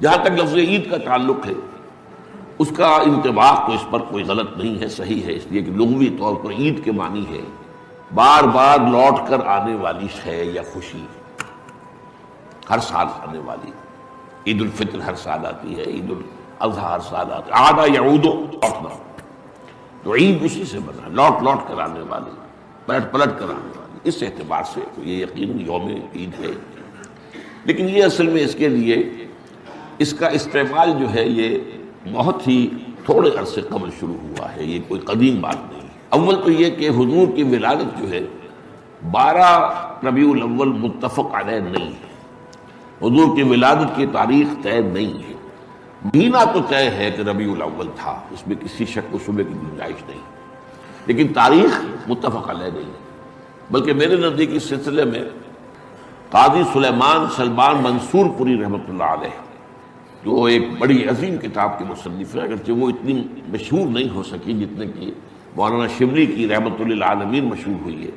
جہاں تک لفظ عید کا تعلق ہے، اس کا انطباق تو اس پر کوئی غلط نہیں ہے، صحیح ہے، اس لیے کہ لغوی طور پر عید کے معنی ہے بار بار لوٹ کر آنے والی شے یا خوشی، ہر سال آنے والی۔ عید الفطر ہر سال آتی ہے، عید الاضحیٰ ہر سال آتی ہے، عاد یعود لوٹنا، تو عید اسی سے بنا، لوٹ لوٹ کر آنے والی، پلٹ پلٹ کر آنے والی۔ اس اعتبار سے یہ یقیناً یوم عید ہے، لیکن یہ اصل میں اس کے لیے اس کا استعمال جو ہے یہ بہت ہی تھوڑے عرصے قبل شروع ہوا ہے، یہ کوئی قدیم بات نہیں ہے۔ اول تو یہ کہ حضور کی ولادت جو ہے 12 ربیع الاول متفق علیہ نہیں ہے، حضور کی ولادت کی تاریخ طے نہیں ہے، مہینہ تو طے ہے کہ ربیع الاول تھا، اس میں کسی شک و شبے کی گنجائش نہیں، لیکن تاریخ متفق علیہ نہیں ہے۔ بلکہ میرے نزدیک اس سلسلے میں قاضی سلیمان سلمان منصور پوری رحمۃ اللہ علیہ، جو ایک بڑی عظیم کتاب کے مصنف ہیں، اگرچہ وہ اتنی مشہور نہیں ہو سکی جتنے کہ مولانا شبلی کی رحمۃ للعالمین مشہور ہوئی ہے،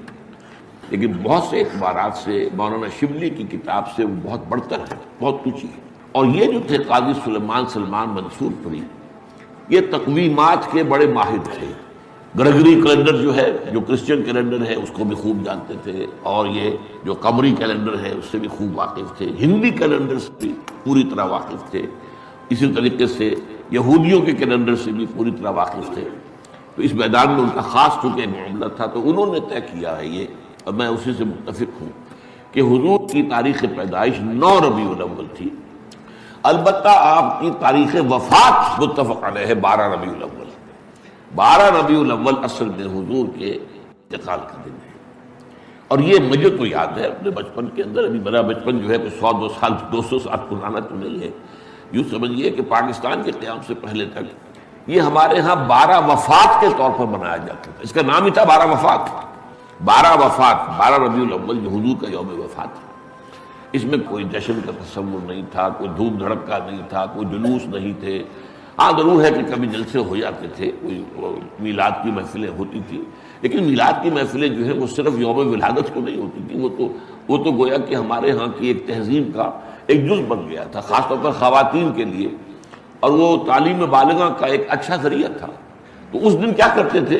لیکن بہت سے اعتبارات سے مولانا شبلی کی کتاب سے وہ بہت بڑھتر ہے، بہت اونچی ہے۔ اور یہ جو تھے قاضی سلیمان سلمان منصور پوری، یہ تقویمات کے بڑے ماہر تھے۔ گریگری کیلنڈر جو ہے، جو کرسچن کیلنڈر ہے، اس کو بھی خوب جانتے تھے، اور یہ جو قمری کیلنڈر ہے اس سے بھی خوب واقف تھے، ہندی کیلنڈر سے بھی پوری طرح واقف تھے، اسی طریقے سے یہودیوں کے کیلنڈر سے بھی پوری طرح واقف تھے۔ تو اس میدان میں ان کا خاص چونکہ ایک معاملہ تھا، تو انہوں نے طے کیا ہے یہ، اور میں اسی سے متفق ہوں کہ حضور کی تاریخ پیدائش 9 ربیع الاول تھی، البتہ آپ کی تاریخ وفات متفق علیہ ہے 12 ربیع الاول۔ 12 ربیع الاول اصل میں حضور کے انتقال کا دن ہے، اور یہ مجھے تو یاد ہے اپنے بچپن کے اندر، ابھی میرا بچپن جو ہے کوئی 100 سال 200 سال پرانا تو نہیں ہے، یوں سمجھیے کہ پاکستان کے قیام سے پہلے تک یہ ہمارے ہاں 12 وفات کے طور پر منایا جاتا تھا، اس کا نام ہی تھا 12 وفات۔ 12 وفات، 12 ربیع الاول جو حضور کا یوم وفات تھا، اس میں کوئی جشن کا تصور نہیں تھا، کوئی دھوم دھڑکا نہیں تھا، کوئی جلوس نہیں تھے۔ ہاں ضرور ہے کہ کبھی جلسے ہو جاتے تھے، کوئی میلاد کی محفلیں ہوتی تھیں، لیکن میلاد کی محفلیں جو ہیں وہ صرف یوم ولادت کو نہیں ہوتی تھیں، وہ تو گویا کہ ہمارے ہاں کی ایک تہذیب کا ایک جز بن گیا تھا، خاص طور پر خواتین کے لیے، اور وہ تعلیم بالغہ کا ایک اچھا ذریعہ تھا۔ تو اس دن کیا کرتے تھے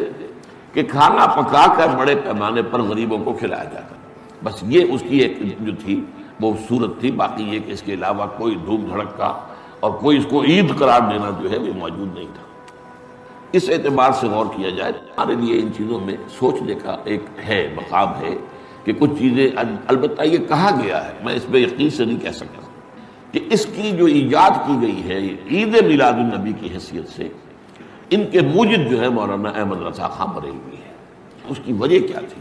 کہ کھانا پکا کر بڑے پیمانے پر غریبوں کو کھلایا جاتا، بس یہ اس کی ایک جو تھی وہ صورت تھی، باقی یہ کہ اس کے علاوہ کوئی دھوم دھڑکا اور کوئی اس کو عید قرار دینا جو ہے وہ موجود نہیں تھا۔ اس اعتبار سے غور کیا جائے ہمارے لیے ان چیزوں میں سوچنے کا ایک ہے مقام ہے کہ کچھ چیزیں، البتہ یہ کہا گیا ہے، میں اس پہ یقین سے نہیں کہہ سکتا کہ اس کی جو ایجاد کی گئی ہے عید میلاد النبی کی حیثیت سے، ان کے موجد جو ہے مولانا احمد رضا خان بریلوی ہے۔ اس کی وجہ کیا تھی؟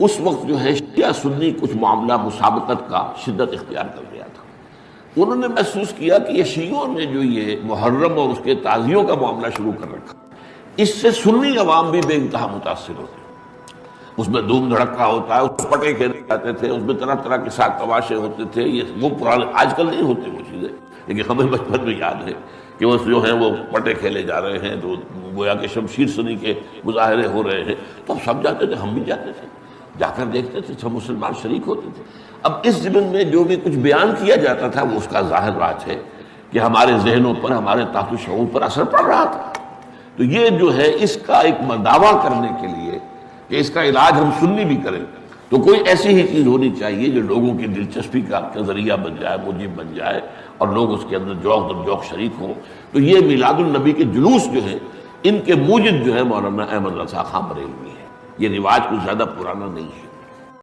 اس وقت جو ہے شیعہ سنی کچھ معاملہ مسابقت کا شدت اختیار کر گیا تھا، انہوں نے محسوس کیا کہ یہ شیعوں نے جو یہ محرم اور اس کے تعزیوں کا معاملہ شروع کر رکھا، اس سے سنی عوام بھی بے انتہا متاثر ہوتے ہیں۔ اس میں دھوم دھڑکا ہوتا ہے، اس میں پٹے کھیلے جاتے تھے، اس میں طرح طرح کے ساتھ تماشے ہوتے تھے، یہ وہ پرانے، آج کل نہیں ہوتے وہ چیزیں، لیکن ہمیں بچپن میں یاد ہے کہ وہ جو ہیں وہ پٹے کھیلے جا رہے ہیں، تو گویا کہ شمشیر سنی کے مظاہرے ہو رہے ہیں، تو ہم سب جاتے تھے، ہم بھی جاتے تھے، جا کر دیکھتے تھے، سب مسلمان شریک ہوتے تھے۔ اب اس ضمن میں جو بھی کچھ بیان کیا جاتا تھا وہ اس کا ظاہر راج ہے کہ ہمارے ذہنوں پر، ہمارے تحت شعور پر اثر پڑ رہا تھا۔ تو یہ جو ہے اس کا ایک دعویٰ کرنے کے لیے کہ اس کا علاج ہم سنی بھی کریں، تو کوئی ایسی ہی چیز ہونی چاہیے جو لوگوں کی دلچسپی کا ذریعہ بن جائے، موجب بن جائے، اور لوگ اس کے اندر ذوق در ذوق شریک ہوں۔ تو یہ میلاد النبی کے جلوس جو ہیں، ان کے موجد جو ہے مولانا احمد رضا خان بریلوی ہے۔ یہ رواج کچھ زیادہ پرانا نہیں ہے۔